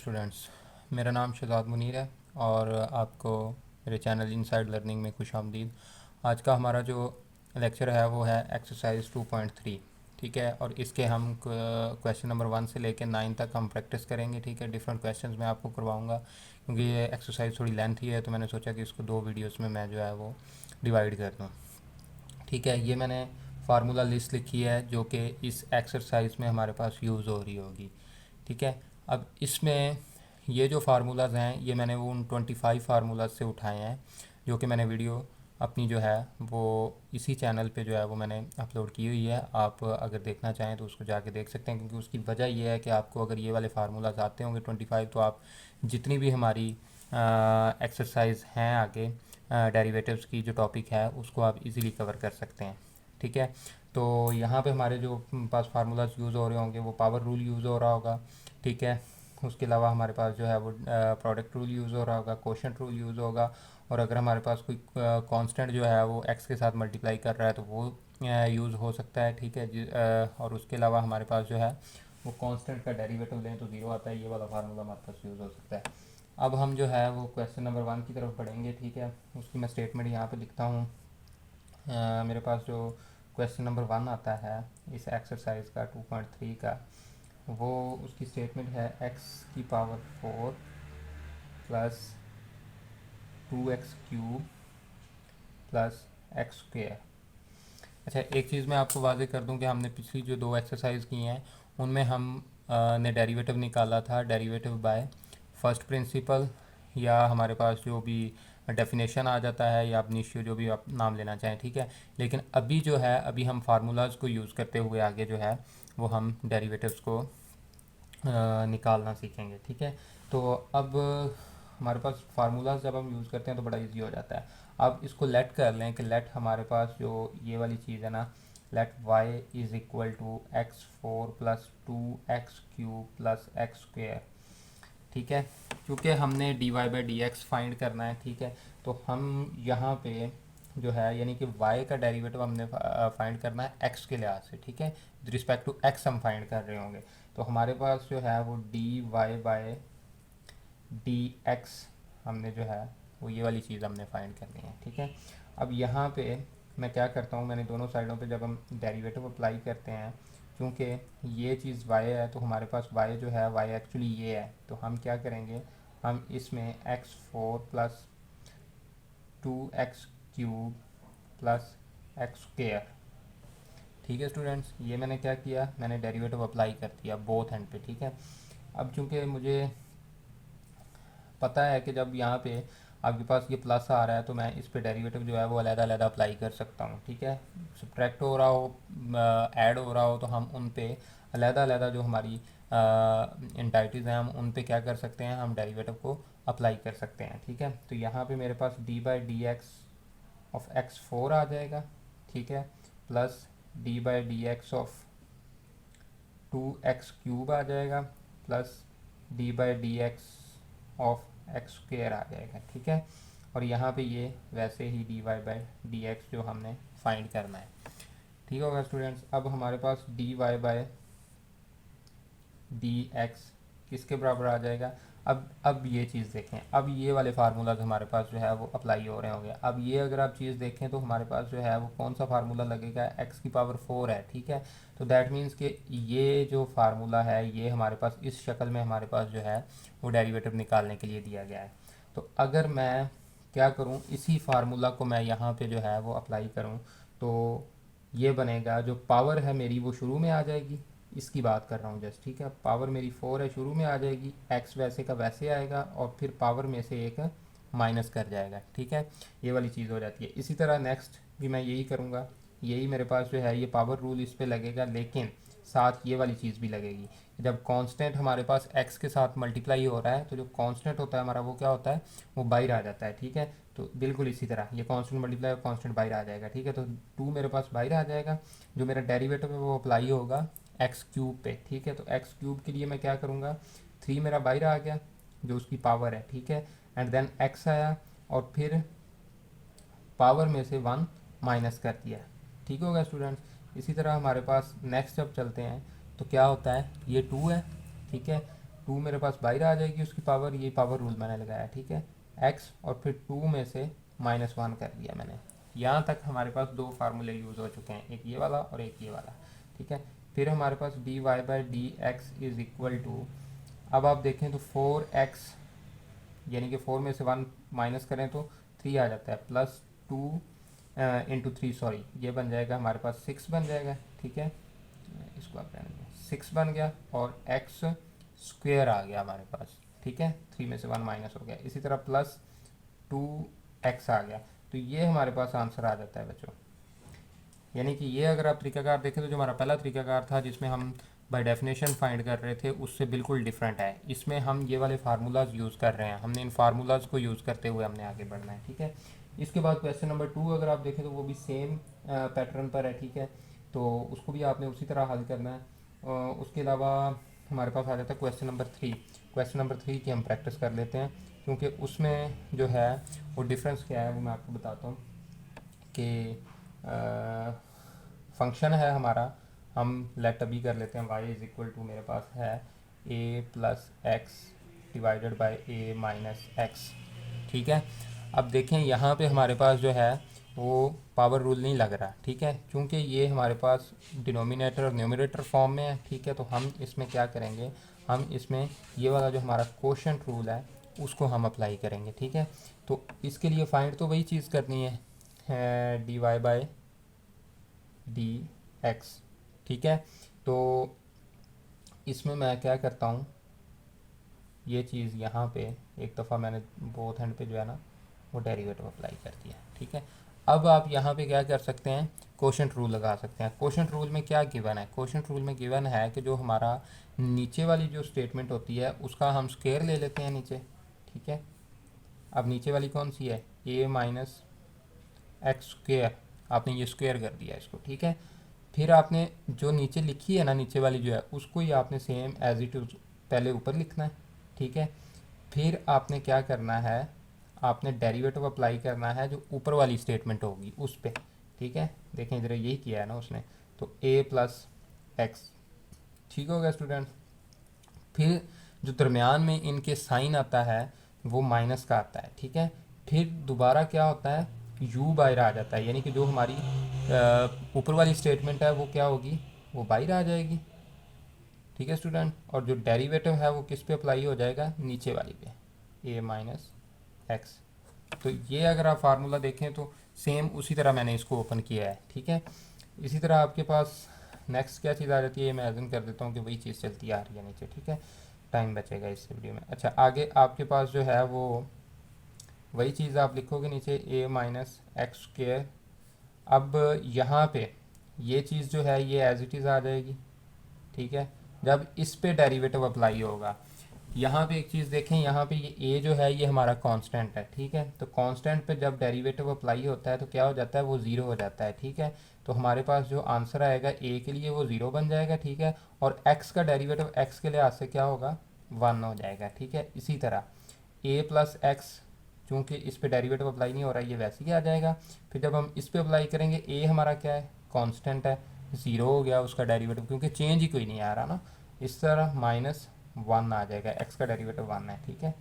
Students, मेरा नाम शहजाद मुनीर है और आपको मेरे चैनल इनसाइड लर्निंग में खुशामदीद। आज का हमारा जो लेक्चर है वो है एक्सरसाइज 2.3। ठीक है, और इसके हम क्वेश्चन नंबर 1 से लेकर 9 तक हम प्रैक्टिस करेंगे। ठीक है, डिफरेंट क्वेश्चंस मैं आपको करवाऊंगा क्योंकि ये एक्सरसाइज थोड़ी लेंथी है, तो मैंने सोचा कि इसको 2 वीडियोस में मैं जो है वो डिवाइड कर दूँ। ठीक है, ये मैंने फार्मूला लिस्ट लिखी है जो कि इस एक्सरसाइज में हमारे पास यूज़ हो रही होगी। ठीक है, अब इसमें ये जो फार्मूलाज़ हैं ये मैंने वो उन 25 फार्मूलाज से उठाए हैं जो कि मैंने वीडियो अपनी जो है वो इसी चैनल पे जो है वो मैंने अपलोड की हुई है। आप अगर देखना चाहें तो उसको जाके देख सकते हैं, क्योंकि उसकी वजह ये है कि आपको अगर ये वाले फार्मूलाज आते होंगे 25, तो आप जितनी भी हमारी एक्सरसाइज हैं आगे डेरिवेटिव्स की जो टॉपिक है उसको आप इजीली कवर कर सकते हैं। ठीक है, तो यहाँ पे हमारे जो पास फार्मूलाज यूज़ हो रहे होंगे वो पावर रूल यूज़ हो रहा होगा। ठीक है, उसके अलावा हमारे पास जो है वो प्रोडक्ट रूल यूज़ हो रहा होगा, कोशेंट रूल यूज़ होगा, और अगर हमारे पास कोई कांस्टेंट जो है वो एक्स के साथ मल्टीप्लाई कर रहा है तो वो यूज़ हो सकता है। ठीक है, और उसके अलावा हमारे पास जो है वो कांस्टेंट का डेरिवेटिव लें तो ज़ीरो आता है, ये वाला फार्मूला हमारे पास यूज़ हो सकता है। अब हम जो है वो क्वेश्चन नंबर 1 की तरफ बढ़ेंगे। ठीक है, उसकी मैं स्टेटमेंट यहाँ पे लिखता हूँ। मेरे पास जो क्वेश्चन नंबर 1 आता है इस एक्सरसाइज का 2.3 का, वो उसकी स्टेटमेंट है एक्स की power 4 plus 2x³ plus x square. अच्छा, एक चीज़ मैं आपको वाज़ेह कर दूं कि हमने पिछली जो 2 एक्सरसाइज की हैं उनमें हम ने डेरिवेटिव निकाला था, डेरिवेटिव बाय फर्स्ट प्रिंसिपल, या हमारे पास जो भी डेफिनेशन आ जाता है, या अपनी इश्यू जो भी आप नाम लेना चाहें। ठीक है, लेकिन अभी जो है अभी हम फार्मूलाज़ को यूज़ करते हुए आगे जो है वो हम डेरिवेटिव्स को निकालना सीखेंगे। ठीक है, तो अब हमारे पास फार्मूलाज जब हम यूज़ करते हैं तो बड़ा इजी हो जाता है। अब इसको लेट कर लें कि लेट हमारे पास जो ये वाली चीज़ है ना, let y is equal to x4 plus 2x³ plus x square. ठीक है, क्योंकि हमने dy/dx फाइंड करना है। ठीक है, तो हम यहाँ पे जो है यानी कि y का डेरिवेटिव हमने फाइंड करना है x के लिहाज से। ठीक है, विद रिस्पेक्ट टू x हम फाइंड कर रहे होंगे, तो हमारे पास जो है वो dy/dx हमने जो है वो ये वाली चीज़ हमने फाइंड करनी है। ठीक है, अब यहाँ पे मैं क्या करता हूँ, मैंने दोनों साइडों पे जब हम डेरिवेटिव अप्लाई करते हैं, क्योंकि ये चीज़ y है तो हमारे पास y जो है y एक्चुअली ये है, तो हम क्या करेंगे, हम इसमें x4 plus 2x³ plus x square. ठीक है स्टूडेंट्स, ये मैंने क्या किया, मैंने डेरिवेटिव अप्लाई कर दिया बोथ एंड पे। ठीक है, अब चूंकि मुझे पता है कि जब यहाँ पे आपके पास ये प्लस आ रहा है तो मैं इस पे डेरिवेटिव जो है वो अलग-अलग अप्लाई कर सकता हूँ। ठीक है, सब्ट्रैक्ट हो रहा हो, ऐड हो रहा हो, तो हम उन पे अलग-अलग जो हमारी इंटाइटीज़ हैं हम उन पे क्या कर सकते हैं, हम डेरिवेटिव को अप्लाई कर सकते हैं। ठीक है, तो यहाँ पे मेरे पास dy/dx ऑफ x4 आ जाएगा। ठीक है, प्लस dy/dx ऑफ 2x³ आ जाएगा, plus dy/dx of X square आ जाएगा। ठीक है, और यहाँ पे ये वैसे ही dy/dx जो हमने फाइंड करना है। ठीक होगा स्टूडेंट्स, अब हमारे पास dy/dx किसके बराबर आ जाएगा। अब ये चीज़ देखें, अब ये वाले फार्मूलाज हमारे पास जो है वो अप्लाई हो रहे होंगे। अब ये अगर आप चीज़ देखें तो हमारे पास जो है वो कौन सा फार्मूला लगेगा, एक्स की पावर 4 है। ठीक है, तो दैट मीन्स कि ये जो फार्मूला है ये हमारे पास इस शक्ल में हमारे पास जो है वो डेरिवेटिव निकालने के लिए दिया गया है। तो अगर मैं क्या करूँ, इसी फार्मूला को मैं यहाँ पे जो है वो अप्लाई करूँ, तो ये बनेगा, जो पावर है मेरी वो शुरू में आ जाएगी, इसकी बात कर रहा हूँ जस्ट। ठीक है, पावर मेरी 4 है, शुरू में आ जाएगी, एक्स वैसे का वैसे आएगा, और फिर पावर में से एक माइनस कर जाएगा। ठीक है, ये वाली चीज़ हो जाती है। इसी तरह नेक्स्ट भी मैं यही करूँगा, यही मेरे पास जो है ये पावर रूल इस पर लगेगा, लेकिन साथ ये वाली चीज़ भी लगेगी। जब कांस्टेंट हमारे पास x के साथ मल्टीप्लाई हो रहा है तो जो कांस्टेंट होता है हमारा वो क्या होता है, वो बाहर आ जाता है। ठीक है, तो बिल्कुल इसी तरह ये कांस्टेंट मल्टीप्लाई और कांस्टेंट बाहर आ जाएगा। ठीक है, तो 2 मेरे पास बाहर आ जाएगा, जो मेरा डेरिवेटिव है वो अप्लाई होगा x³ पे। ठीक है, तो x³ के लिए मैं क्या करूँगा, 3 मेरा बाहर आ गया जो उसकी पावर है। ठीक है, एंड देन x आया, और फिर पावर में से 1 माइनस कर दिया। ठीक होगा स्टूडेंट्स, इसी तरह हमारे पास नेक्स्ट जब चलते हैं तो क्या होता है, ये 2 है। ठीक है, 2 मेरे पास बाहर आ जाएगी उसकी पावर, ये पावर रूल मैंने लगाया, ठीक है, x और फिर 2 में से -1 कर दिया मैंने। यहाँ तक हमारे पास दो फार्मूले यूज़ हो चुके हैं, एक ये वाला और एक ये वाला, ठीक है। फिर हमारे पास dy by D X is equal to, अब आप देखें तो 4x, यानी कि 4 में से 1 माइनस करें तो 3 आ जाता है, प्लस 2 इंटू 3, सॉरी ये बन जाएगा हमारे पास 6 बन जाएगा, ठीक है। इसको आप रहने दें, 6 बन गया और एक्स स्क्वेयर आ गया हमारे पास, ठीक है। 3 में से 1 माइनस हो गया, इसी तरह प्लस 2x आ गया, तो ये हमारे पास आंसर आ जाता है बच्चों। यानी कि ये अगर आप तरीकाकार देखें तो जो हमारा पहला तरीकाकार था जिसमें हम बाय डेफिनेशन फाइंड कर रहे थे, उससे बिल्कुल डिफरेंट है। इसमें हम ये वाले फार्मूलाज यूज़ कर रहे हैं, हमने इन फार्मूलाज को यूज़ करते हुए हमने आगे बढ़ना है, ठीक है। इसके बाद क्वेश्चन नंबर 2 अगर आप देखें तो वो भी सेम पैटर्न पर है, ठीक है, तो उसको भी आपने उसी तरह हल करना है। उसके अलावा हमारे पास आ जाता है क्वेश्चन नंबर 3। क्वेश्चन नंबर 3 की हम प्रैक्टिस कर लेते हैं, क्योंकि उसमें जो है वो डिफरेंस क्या है वो मैं आपको बताता हूँ कि फंक्शन है हमारा, हम लेट अभी कर लेते हैं y इज़ इक्वल टू, मेरे पास है a plus x divided by a minus x, ठीक है। अब देखें यहाँ पे हमारे पास जो है वो पावर रूल नहीं लग रहा, ठीक है, क्योंकि ये हमारे पास डिनोमिनेटर और न्यूमरेटर फॉर्म में है, ठीक है। तो हम इसमें क्या करेंगे, हम इसमें ये वाला जो हमारा कोशेंट रूल है उसको हम अप्लाई करेंगे, ठीक है। तो इसके लिए फाइंड तो वही चीज़ करनी है D Y by D X, ठीक है। तो इसमें मैं क्या करता हूँ, ये चीज़ यहाँ पे एक दफ़ा मैंने बोथ हैंड पे जो है ना वो डेरिवेटिव अप्लाई कर दिया, ठीक है। अब आप यहाँ पे क्या कर सकते हैं, कोशेंट रूल लगा सकते हैं। कोशेंट रूल में क्या गिवन है, कोशेंट रूल में गिवन है कि जो हमारा नीचे वाली जो स्टेटमेंट होती है उसका हम स्क्वायर ले लेते हैं नीचे, ठीक है। अब नीचे वाली कौन सी है, a माइनस एक्स स्क्वेयर, आपने ये स्क्वेयर कर दिया इसको, ठीक है। फिर आपने जो नीचे लिखी है ना, नीचे वाली जो है उसको ही आपने सेम एज इट इज पहले ऊपर लिखना है, ठीक है। फिर आपने क्या करना है, आपने डेरिवेटिव अप्लाई करना है जो ऊपर वाली स्टेटमेंट होगी उस पर, ठीक है। देखें इधर यही किया है ना उसने, तो a प्लस एक्स, ठीक हो गया स्टूडेंट। फिर जो दरमियान में इनके साइन आता है वो माइनस का आता है, ठीक है। फिर दोबारा क्या होता है, u बाहर आ जाता है, यानी कि जो हमारी ऊपर वाली स्टेटमेंट है वो क्या होगी, वो बाहर आ जाएगी, ठीक है स्टूडेंट। और जो डेरिवेटिव है वो किस पे अप्लाई हो जाएगा, नीचे वाली पे, a माइनस एक्स। तो ये अगर आप फार्मूला देखें तो सेम उसी तरह मैंने इसको ओपन किया है, ठीक है। इसी तरह आपके पास नेक्स्ट क्या चीज़ आ जाती है, मैं एजन कर देता हूँ कि वही चीज़ चलती आ रही है नीचे, ठीक है, टाइम बचेगा इस वीडियो में। अच्छा, आगे आपके पास जो है वो वही चीज़ आप लिखोगे नीचे a माइनस एक्स स्क्वेयर। अब यहाँ पे ये चीज़ जो है ये एज इट इज़ आ जाएगी, ठीक है। जब इस पे डेरिवेटिव अप्लाई होगा, यहाँ पे एक चीज़ देखें, यहाँ पे ये a जो है ये हमारा कांस्टेंट है, ठीक है। तो कांस्टेंट पे जब डेरिवेटिव अप्लाई होता है तो क्या हो जाता है, वो ज़ीरो हो जाता है, ठीक है। तो हमारे पास जो आंसर आएगा a के लिए वो ज़ीरो बन जाएगा, ठीक है। और x का डेरिवेटिव x के लिहाज से क्या होगा, 1 हो जाएगा, ठीक है। इसी तरह a प्लस एक्स, चूँकि इस पे डेरिवेटिव अप्लाई नहीं हो रहा है, ये वैसे ही आ जाएगा। फिर जब हम इस पे अप्लाई करेंगे, a हमारा क्या है, कांस्टेंट है, ज़ीरो हो गया उसका डेरिवेटिव, क्योंकि चेंज ही कोई नहीं आ रहा ना। इस तरह -1 आ जाएगा, x का डेरिवेटिव 1 है, ठीक है।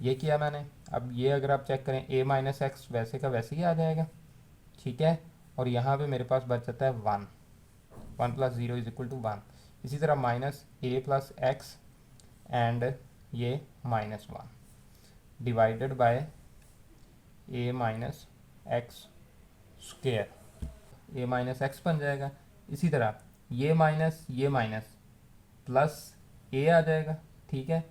ये किया मैंने। अब ये अगर आप चेक करें, a माइनस एक्स वैसे का वैसे ही आ जाएगा, ठीक है। और यहाँ पे मेरे पास बच जाता है 1, 1 plus zero is equal to 1। इसी तरह minus a plus X and ये -1 divided by a minus X square, a minus X बन जाएगा। इसी तरह ये माइनस प्लस a आ जाएगा, ठीक है।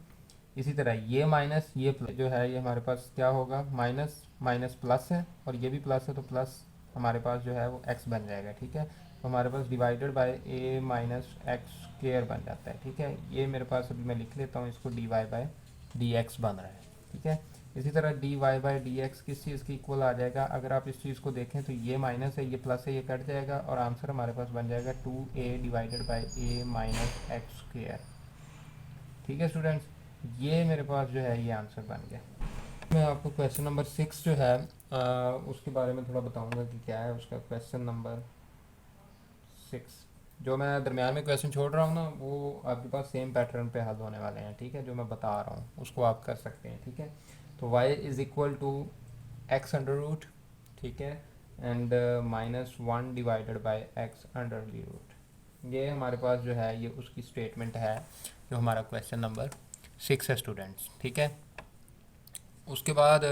इसी तरह ये माइनस ये प्लस जो है ये हमारे पास क्या होगा, माइनस माइनस प्लस है और ये भी प्लस है, तो प्लस हमारे पास जो है वो x बन जाएगा, ठीक है। तो हमारे पास divided by a minus X square बन जाता है, ठीक है। ये मेरे पास अभी मैं लिख लेता हूँ इसको, dy बाय डी एक्स बन रहा है, ठीक है। इसी तरह dy बाय डी एक्स किस चीज़ की इक्वल आ जाएगा, अगर आप इस चीज़ को देखें तो ये माइनस है, ये प्लस है, ये कट जाएगा और आंसर हमारे पास बन जाएगा 2a divided by a minus X square, ठीक है स्टूडेंट्स। ये मेरे पास जो है ये आंसर बन गया। मैं आपको क्वेश्चन नंबर 6 जो है उसके बारे में थोड़ा बताऊंगा कि क्या है उसका। क्वेश्चन नंबर 6 जो मैं दरम्यान में क्वेश्चन छोड़ रहा हूँ ना, वो आपके पास सेम पैटर्न पे हल होने वाले हैं, ठीक है। जो मैं बता रहा हूँ उसको आप कर सकते हैं, ठीक है। तो y is equal to X under root, ठीक है, and -1 divided by X under the root. ये हमारे पास जो है ये उसकी स्टेटमेंट है जो हमारा क्वेश्चन नंबर 6 है स्टूडेंट्स, ठीक है। उसके बाद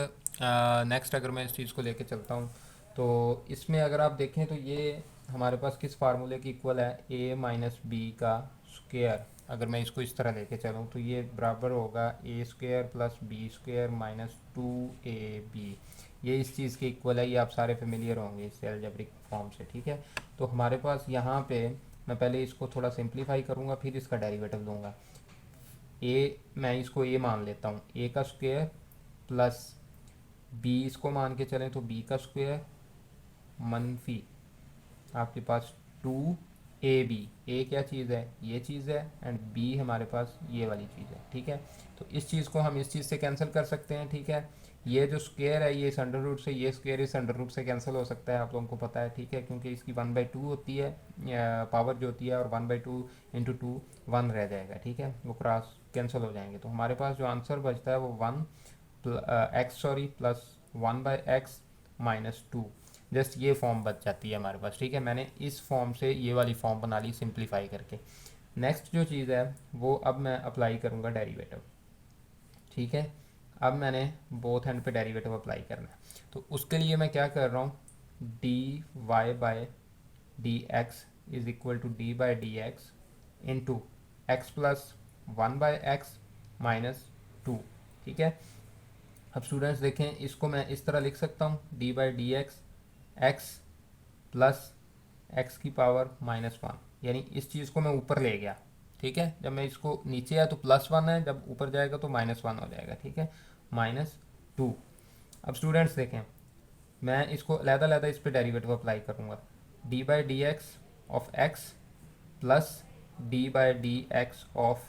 नेक्स्ट अगर मैं इस चीज़ को लेके चलता हूँ, तो इसमें अगर आप देखें तो ये हमारे पास किस फार्मूले की इक्वल है, a माइनस बी का स्क्वायर। अगर मैं इसको इस तरह लेके चलूँ तो ये बराबर होगा a square plus B square minus 2ab। ये इस चीज़ के इक्वल है, ये आप सारे फेमिलियर होंगे इससे अलजेब्रिक फॉर्म से, ठीक है। तो हमारे पास यहाँ पे मैं पहले इसको थोड़ा सिंप्लीफाई करूँगा, फिर इसका डेरिवेटिव लूँगा। मैं इसको a मान लेता हूँ, a का स्क्वायर प्लस बी इसको मान के चलें तो बी का स्क्वायर मनफी आपके पास 2ab। ए क्या चीज़ है, ये चीज़ है, एंड बी हमारे पास ये वाली चीज़ है, ठीक है। तो इस चीज़ को हम इस चीज़ से कैंसिल कर सकते हैं, ठीक है। ये जो स्क्वायर है ये इस अंडर रूट से, ये स्क्वायर इस अंडर रूट से कैंसिल हो सकता है, आप लोगों को पता है, ठीक है, क्योंकि इसकी 1/2 होती है पावर जो होती है, और 1/2 इंटू 2 1 रह जाएगा, ठीक है, वो क्रॉस कैंसिल हो जाएंगे। तो हमारे पास जो आंसर बचता है वो 1 x sorry plus 1/x minus 2। Just ये फॉर्म बच जाती है हमारे पास, ठीक है। मैंने इस फॉर्म से ये वाली फॉर्म बना ली सिंप्लीफाई करके। नेक्स्ट जो चीज़ है वो अब मैं अप्लाई करूँगा डेरिवेटिव, ठीक है। अब मैंने बोथ हैंड पे डेरिवेटिव अप्लाई करना है, तो उसके लिए मैं क्या कर रहा हूँ, D Y by D X is equal to D by D X into X plus 1/x minus 2, ठीक है। अब स्टूडेंट्स देखें, इसको मैं इस तरह लिख सकता हूँ, D by D x x plus x की पावर -1, यानी इस चीज़ को मैं ऊपर ले गया, ठीक है। जब मैं इसको नीचे आया तो +1 है, जब ऊपर जाएगा तो -1 हो जाएगा, ठीक है, -2। अब स्टूडेंट्स देखें, मैं इसको अलग-अलग इस पर डेरिवेटिव अप्लाई करूँगा, D by D X of X plus D by D X of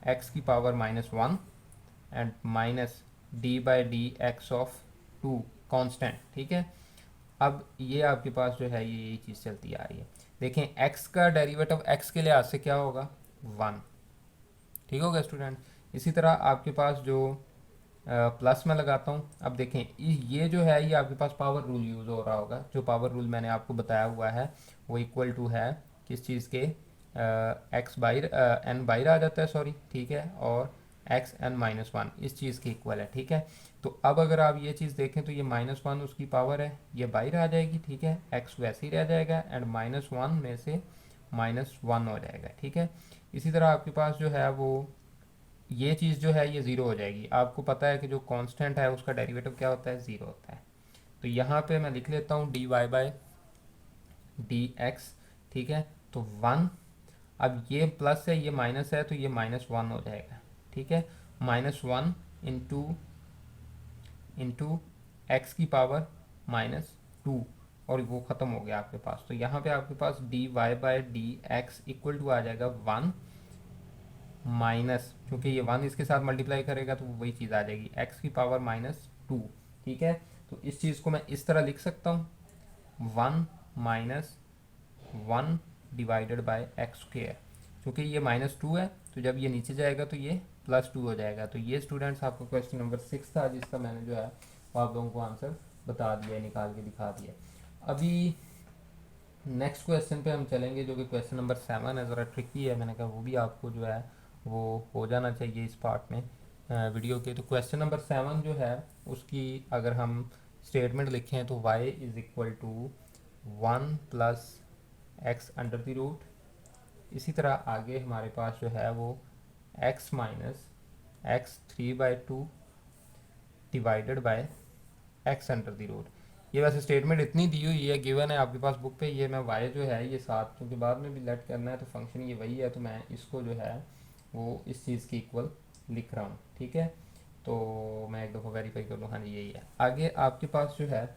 X की power -1 and minus D by D X of 2 constant, ठीक है। अब ये आपके पास जो है ये यही चीज़ चलती आ रही है। देखें x का डेरिवेटिव x के लिहाज से क्या होगा, 1, ठीक होगा स्टूडेंट। इसी तरह आपके पास जो प्लस में लगाता हूँ, अब देखें ये जो है ये आपके पास पावर रूल यूज़ हो रहा होगा। जो पावर रूल मैंने आपको बताया हुआ है वो इक्वल टू है किस चीज़ के, एक्स बाई एन बाहर आ जाता है, सॉरी, ठीक है, और एक्स एन -1 इस चीज़ के इक्वल है, ठीक है। तो अब अगर आप ये चीज़ देखें तो ये -1 उसकी पावर है, ये बाहर आ जाएगी, ठीक है, एक्स वैसे ही रह जाएगा, एंड -1 में से -1 हो जाएगा, ठीक है। इसी तरह आपके पास जो है वो ये चीज़ जो है ये ज़ीरो हो जाएगी। आपको पता है कि जो कांस्टेंट है उसका डेरिवेटिव क्या होता है, ज़ीरो होता है। तो यहाँ पे मैं लिख लेता हूँ D Y by D X, ठीक है, तो 1। अब ये प्लस है ये माइनस है तो ये -1 हो जाएगा, ठीक है, -1 इंटू इंटू एक्स की पावर -2, और वो ख़त्म हो गया आपके पास। तो यहाँ पे आपके पास D Y by D X equal to आ जाएगा 1 माइनस, क्योंकि ये 1 इसके साथ मल्टीप्लाई करेगा तो वही चीज़ आ जाएगी, एक्स की पावर -2, ठीक है। तो इस चीज़ को मैं इस तरह लिख सकता हूँ, 1 minus 1 divided by x square. क्योंकि ये -2 है तो जब ये नीचे जाएगा तो ये +2 हो जाएगा। तो ये स्टूडेंट्स आपका क्वेश्चन नंबर 6 था, जिसका मैंने जो है वो आप लोगों को आंसर बता दिया, निकाल के दिखा दिया। अभी नेक्स्ट क्वेश्चन पे हम चलेंगे, जो कि क्वेश्चन नंबर 7 है, ज़रा ट्रिकी है, मैंने कहा वो भी आपको जो है वो हो जाना चाहिए इस पार्ट में वीडियो के। तो क्वेश्चन नंबर 7 जो है उसकी अगर हम स्टेटमेंट लिखें तो y is equal to 1 plus X under the root. इसी तरह आगे हमारे पास जो है वो x minus X 3/2 divided by X under the root. ये वैसे स्टेटमेंट इतनी दी हुई है, गिवन है आपके पास बुक पे, ये मैं y जो है ये साथ, क्योंकि बाद में भी लेट करना है तो फंक्शन ये वही है, तो मैं इसको जो है वो इस चीज़ की इक्वल लिख रहा हूँ, ठीक है। तो मैं एक दफ़ा वेरीफाई कर लूँ, हाँ जी यही है। आगे आपके पास जो है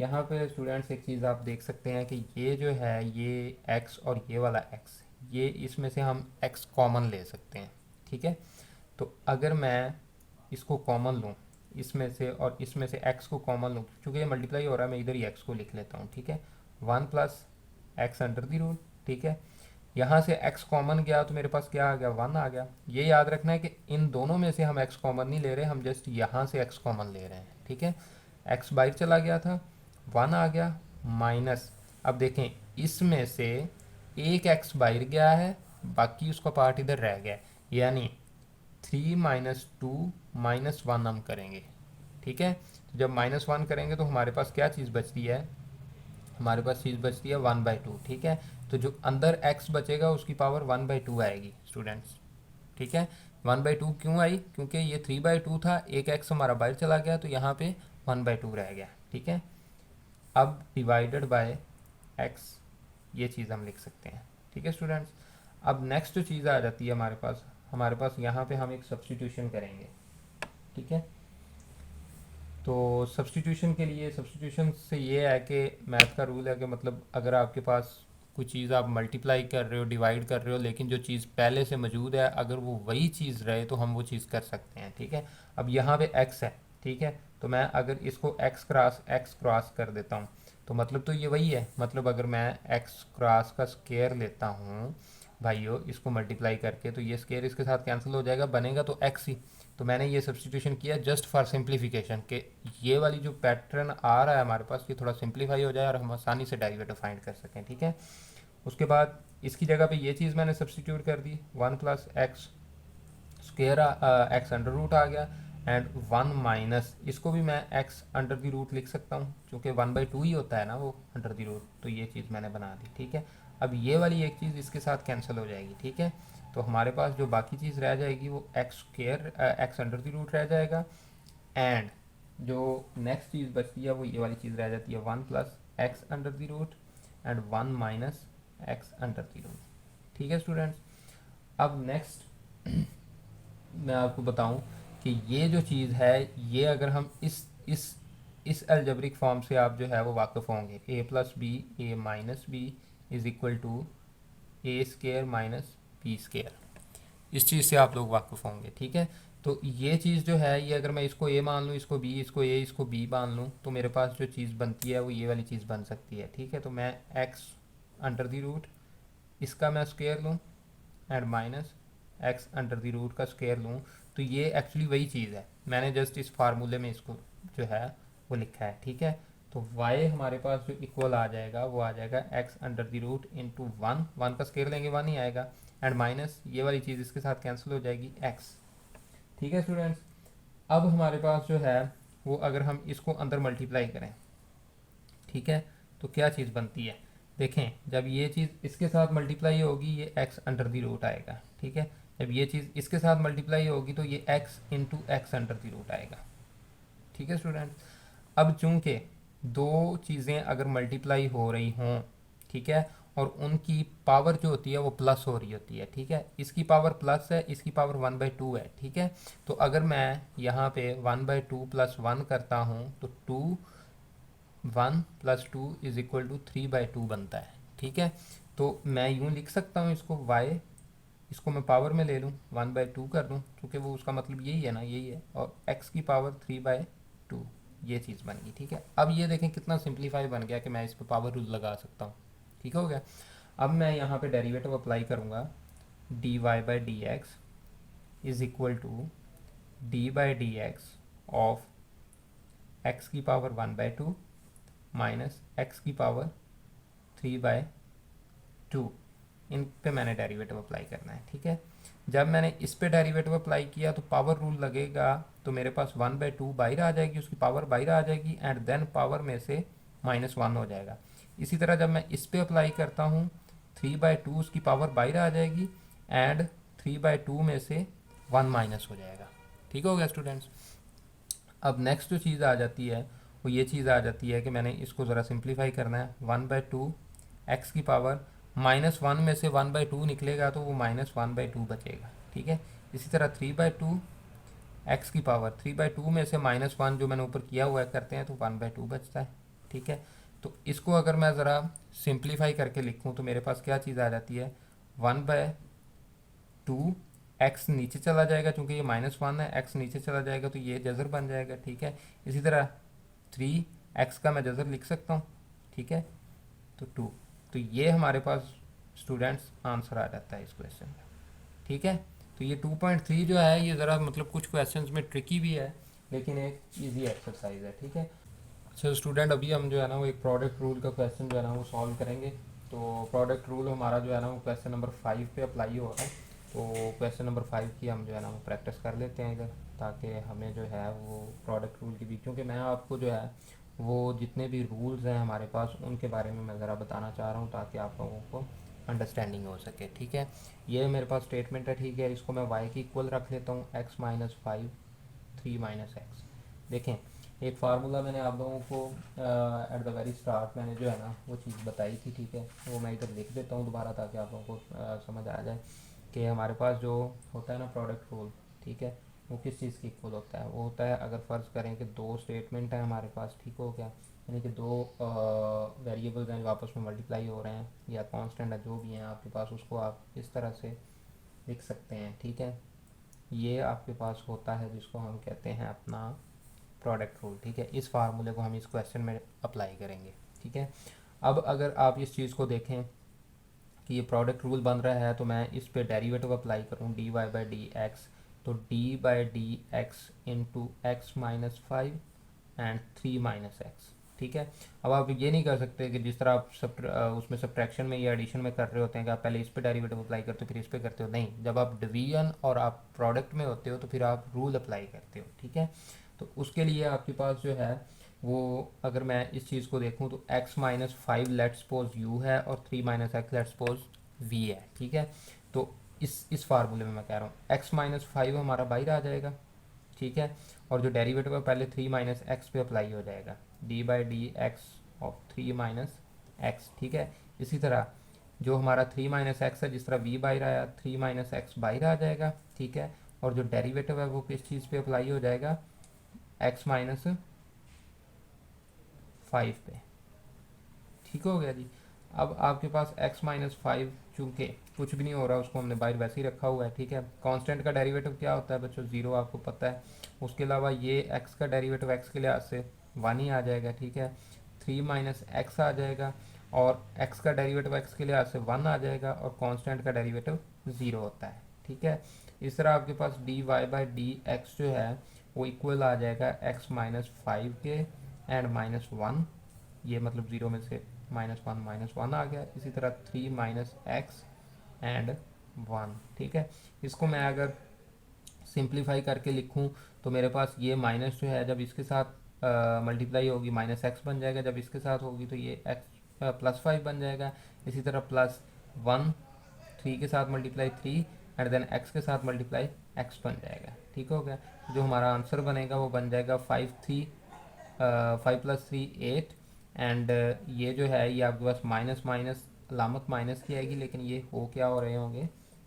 यहाँ पे स्टूडेंट्स एक चीज़ आप देख सकते हैं कि ये जो है ये x और ये वाला x, ये इसमें से हम x कॉमन ले सकते हैं, ठीक है। तो अगर मैं इसको कॉमन लूँ इसमें से और इसमें से x को कॉमन लूँ, क्योंकि ये मल्टीप्लाई हो रहा है, मैं इधर ही x को लिख लेता हूँ, ठीक है, 1 plus X under the root, ठीक है। यहाँ से x कॉमन गया तो मेरे पास क्या आ गया, 1 आ गया। ये याद रखना है कि इन दोनों में से हम x कॉमन नहीं ले रहे, हम जस्ट यहाँ से x कॉमन ले रहे हैं, ठीक है। x बाहर चला गया था, 1 आ गया, माइनस, अब देखें इसमें से एक x बाहर गया है, बाकी उसका पार्ट इधर रह गया, यानी 3 माइनस टू माइनस 1 हम करेंगे, ठीक है। तो जब -1 करेंगे तो हमारे पास क्या चीज़ बचती है, हमारे पास चीज़ बचती है 1/2, ठीक है। तो जो अंदर x बचेगा उसकी पावर 1/2 आएगी स्टूडेंट्स, ठीक है। 1/2 क्यों आई, क्योंकि ये 3/2 था, एक x हमारा बाहर चला गया तो यहाँ पे 1/2 रह गया, ठीक है। अब डिवाइडेड बाय x, ये चीज़ हम लिख सकते हैं, ठीक है स्टूडेंट्स। अब नेक्स्ट जो चीज़ आ जाती है हमारे पास यहाँ पे हम एक सब्सटीट्यूशन करेंगे, ठीक है। तो सब्सटीट्यूशन के लिए, सब्सटीट्यूशन से ये है कि मैथ का रूल है कि मतलब अगर आपके पास कोई चीज़ आप मल्टीप्लाई कर रहे हो, डिवाइड कर रहे हो, लेकिन जो चीज़ पहले से मौजूद है अगर वो वही चीज़ रहे तो हम वो चीज़ कर सकते हैं, ठीक है। अब यहाँ पे x है, ठीक है, तो मैं अगर इसको x क्रॉस कर देता हूँ तो मतलब तो ये वही है, मतलब अगर मैं x क्रॉस का स्केयर लेता हूँ भाइयों इसको मल्टीप्लाई करके, तो ये स्केयर इसके साथ कैंसिल हो जाएगा, बनेगा तो x ही। तो मैंने ये सब्सटीट्यूशन किया जस्ट फॉर सिंप्लीफिकेशन, कि ये वाली जो पैटर्न आ रहा है हमारे पास ये थोड़ा सिंप्लीफाई हो जाए और हम आसानी से डेरिवेटिव फाइंड कर सकें, ठीक है। उसके बाद इसकी जगह पे ये चीज़ मैंने सब्सटीट्यूट कर दी, 1 plus x square, X under root आ गया, एंड 1 माइनस, इसको भी मैं एक्स अंडर द रूट लिख सकता हूँ क्योंकि 1/2 ही होता है ना वो अंडर द रूट, तो ये चीज़ मैंने बना दी, ठीक है। अब ये वाली एक चीज़ इसके साथ कैंसिल हो जाएगी, ठीक है। तो हमारे पास जो बाकी चीज़ रह जाएगी वो X square, X under the root रह जाएगा, एंड जो नेक्स्ट चीज़ बचती है वो ये वाली चीज़ रह जाती है 1 plus X under the root and 1 minus X under the root, ठीक है स्टूडेंट्स। अब नेक्स्ट मैं आपको बताऊं कि ये जो चीज़ है, ये अगर हम इस अलजेब्रिक फॉर्म से आप जो है वो वाकिफ़ होंगे, a plus B A minus B is equal to A square minus B square, इस चीज़ से आप लोग वाकिफ़ होंगे, ठीक है। तो ये चीज़ जो है ये अगर मैं इसको a मान लूँ, इसको b, इसको a, इसको b मान लूँ, तो मेरे पास जो चीज़ बनती है वो ये वाली चीज़ बन सकती है, ठीक है। तो मैं x अंडर द रूट इसका मैं स्क्वेयर लूँ and minus X under the root का स्क्वेयर लूँ, तो ये एक्चुअली वही चीज़ है, मैंने जस्ट इस फार्मूले में इसको जो है वो लिखा है, ठीक है। तो y हमारे पास जो इक्वल आ जाएगा वो आ जाएगा X under the root into 1 का स्क्वेयर लेंगे 1 ही आएगा, एंड माइनस ये वाली चीज़ इसके साथ कैंसिल हो जाएगी x, ठीक है स्टूडेंट्स। अब हमारे पास जो है वो अगर हम इसको अंदर मल्टीप्लाई करें, ठीक है, तो क्या चीज़ बनती है, देखें जब ये चीज़ इसके साथ मल्टीप्लाई होगी ये x अंडर द रूट आएगा, ठीक है। जब ये चीज़ इसके साथ मल्टीप्लाई होगी तो ये x into X under the root आएगा, ठीक है स्टूडेंट। अब चूंकि दो चीज़ें अगर मल्टीप्लाई हो रही हों, ठीक है, और उनकी पावर जो होती है वो प्लस हो रही होती है, ठीक है, इसकी पावर प्लस है, इसकी पावर 1/2 है, ठीक है। तो अगर मैं यहाँ पे 1/2 प्लस 1 करता हूँ तो 1 प्लस 2 इज इक्वल टू 3/2 बनता है, ठीक है। तो मैं यूँ लिख सकता हूँ इसको y, इसको मैं पावर में ले लूँ 1/2 कर दूँ, क्योंकि वो उसका मतलब यही है ना, यही है, और x की पावर 3/2, ये चीज़ बन गई, ठीक है। अब ये देखें कितना सिंप्लीफाई बन गया कि मैं इस पर पावर रूल लगा सकता हूँ, ठीक हो गया। अब मैं यहाँ पे डेरिवेटिव अप्लाई करूँगा, dy/dx is equal to d/dx of x की पावर 1/2 माइनस एक्स की पावर 3/2, इन पे मैंने डेरिवेटिव अप्लाई करना है, ठीक है। जब मैंने इस पे डेरिवेटिव अप्लाई किया तो पावर रूल लगेगा, तो मेरे पास 1/2 बाहर आ जाएगी, उसकी पावर बाहर आ जाएगी, एंड देन पावर में से -1 हो जाएगा। इसी तरह जब मैं इस पे अप्लाई करता हूँ 3/2 उसकी पावर बाहर आ जाएगी, एंड 3/2 में से 1 माइनस हो जाएगा, ठीक हो गया स्टूडेंट्स। अब नेक्स्ट जो चीज़ आ जाती है वो ये चीज़ आ जाती है कि मैंने इसको ज़रा सिंप्लीफाई करना है, 1/2 एक्स की पावर -1 में से 1/2 निकलेगा तो वो -1/2 बचेगा, ठीक है। इसी तरह 3/2 एक्स की पावर 3/2 में से -1 जो मैंने ऊपर किया हुआ है करते हैं तो 1/2 बचता है, ठीक है। तो इसको अगर मैं ज़रा सिंप्लीफाई करके लिखूँ तो मेरे पास क्या चीज़ आ जाती है, 1/2 एक्स नीचे चला जाएगा क्योंकि ये -1 है, एक्स नीचे चला जाएगा तो ये जज़र बन जाएगा, ठीक है। इसी तरह 3 एक्स का मैं जज़र लिख सकता हूँ, ठीक है, तो 2, तो ये हमारे पास स्टूडेंट्स आंसर आ जाता है इस क्वेश्चन का। ठीक है, तो ये 2.3 जो है ये ज़रा मतलब कुछ क्वेश्चंस में ट्रिकी भी है, लेकिन एक इजी एक्सरसाइज है। ठीक है, अच्छा स्टूडेंट, अभी हम जो है ना वो एक प्रोडक्ट रूल का क्वेश्चन जो है ना वो सॉल्व करेंगे। तो प्रोडक्ट रूल हमारा जो है ना वो क्वेश्चन नंबर 5 पे अप्लाई हो रहा है। तो क्वेश्चन नंबर 5 की हम जो है ना वो प्रैक्टिस कर लेते हैं इधर, ताकि हमें जो है वो प्रोडक्ट रूल की भी, क्योंकि मैं आपको जो है वो जितने भी रूल्स हैं हमारे पास उनके बारे में मैं ज़रा बताना चाह रहा हूँ, ताकि आप लोगों को अंडरस्टैंडिंग हो सके। ठीक है, ये मेरे पास स्टेटमेंट है। ठीक है, इसको मैं वाई की इक्वल रख लेता हूँ, x-5 3 - x। देखें, एक फार्मूला मैंने आप लोगों को एट द वेरी स्टार्ट मैंने जो है ना वो चीज़ बताई थी। ठीक है, वो मैं इधर लिख देता हूँ दोबारा, ताकि आप लोगों को समझ आ जाए कि हमारे पास जो होता है ना प्रोडक्ट रूल, ठीक है, वो किस चीज़ की इक्वल होता है। वो होता है, अगर फ़र्ज़ करें कि दो स्टेटमेंट हैं हमारे पास, ठीक हो गया, यानी कि दो वेरिएबल्स हैं जो आपस में मल्टीप्लाई हो रहे हैं, या कांस्टेंट है जो भी हैं आपके पास, उसको आप इस तरह से लिख सकते हैं। ठीक है, ये आपके पास होता है जिसको हम कहते हैं अपना प्रोडक्ट रूल। ठीक है, इस फार्मूले को हम इस क्वेश्चन में अप्लाई करेंगे। ठीक है, अब अगर आप इस चीज़ को देखें कि ये प्रोडक्ट रूल बन रहा है, तो मैं इस पे डेरिवेटिव अप्लाई करूँ, dy/dx, तो d/dx into x-5 and 3 - x। ठीक है, अब आप ये नहीं कर सकते कि जिस तरह आप उसमें सब्ट्रैक्शन में या एडिशन में कर रहे होते हैं कि आप पहले इस पे डेरिवेटिव अप्लाई करते हो फिर इस पे करते हो। नहीं, जब आप डिवीजन और आप प्रोडक्ट में होते हो तो फिर आप रूल अप्लाई करते हो। ठीक है, तो उसके लिए आपके पास जो है वो, अगर मैं इस चीज़ को देखूं तो x-5 लेट सपोज u है और 3 - x लेट सपोज v है। ठीक है, तो इस फार्मूले में मैं कह रहा हूँ x-5 हमारा बाहर आ जाएगा। ठीक है, और जो डेरिवेटिव है पहले 3 - x पे अप्लाई हो जाएगा, d/dx ऑफ 3 - x। ठीक है, इसी तरह जो हमारा 3 - x है, जिस तरह v बाहर आया 3 - x बाहर आ जाएगा। ठीक है, और जो डेरिवेटिव है वो किस चीज़ पे अप्लाई हो जाएगा, x-5 पे। ठीक हो गया जी। अब आपके पास x-5 चूँकि कुछ भी नहीं हो रहा, उसको हमने बाहर वैसे ही रखा हुआ है। ठीक है, कांस्टेंट का डेरिवेटिव क्या होता है बच्चों, 0 आपको पता है। उसके अलावा ये x का डेरिवेटिव x के लिहाज से 1 ही आ जाएगा। ठीक है, 3 - x आ जाएगा, और x का डेरिवेटिव x के लिहाज से 1 आ जाएगा, और कांस्टेंट का डेरिवेटिव 0 होता है। ठीक है, इस तरह आपके पास dy/dx जो है वो इक्वल आ जाएगा x-5 के एंड -1, ये मतलब 0 में से -1 आ गया। इसी तरह 3 - x एंड 1। ठीक है, इसको मैं अगर सिंप्लीफाई करके लिखूं तो मेरे पास ये माइनस जो है जब इसके साथ मल्टीप्लाई होगी -x बन जाएगा, जब इसके साथ होगी तो ये x +5 बन जाएगा। इसी तरह +1 3 के साथ मल्टीप्लाई 3 एंड देन x के साथ मल्टीप्लाई x बन जाएगा। ठीक हो गया, जो हमारा आंसर बनेगा वो बन जाएगा 5 + 3 8। एंड ये जो है ये आपके पास माइनस माइनस अलामत माइनस की आएगी, लेकिन ये हो क्या हो रहे होंगे,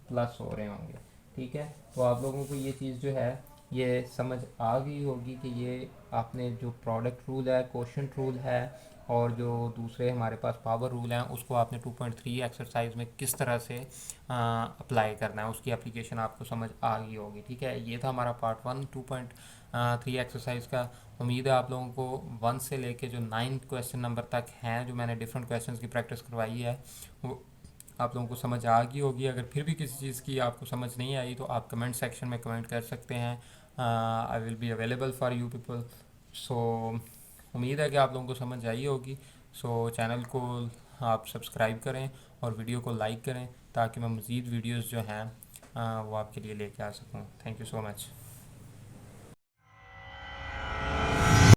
प्लस हो रहे होंगे। ठीक है, तो आप लोगों को ये चीज़ जो है ये समझ आ गई होगी कि ये आपने जो प्रोडक्ट रूल है, क्वोशंट रूल है, और जो दूसरे हमारे पास पावर रूल हैं उसको आपने 2.3 एक्सरसाइज में किस तरह से अप्लाई करना है, उसकी एप्लीकेशन आपको समझ आ गई होगी। ठीक है, ये था हमारा पार्ट 1 2.3 एक्सरसाइज का। उम्मीद है आप लोगों को 1 से लेके जो 9 क्वेश्चन नंबर तक हैं, जो मैंने डिफरेंट क्वेश्चंस की प्रैक्टिस करवाई है, वो आप लोगों को समझ आ गई होगी। अगर फिर भी किसी चीज़ की आपको समझ नहीं आई तो आप कमेंट सेक्शन में कमेंट कर सकते हैं। I will be available for you people. So उम्मीद है कि आप लोगों को समझ आई होगी। सो चैनल को आप सब्सक्राइब करें और वीडियो को लाइक करें, ताकि मैं मज़ीद वीडियोज़ जो हैं वो आपके लिए लेके आ सकूँ। Thank you so much.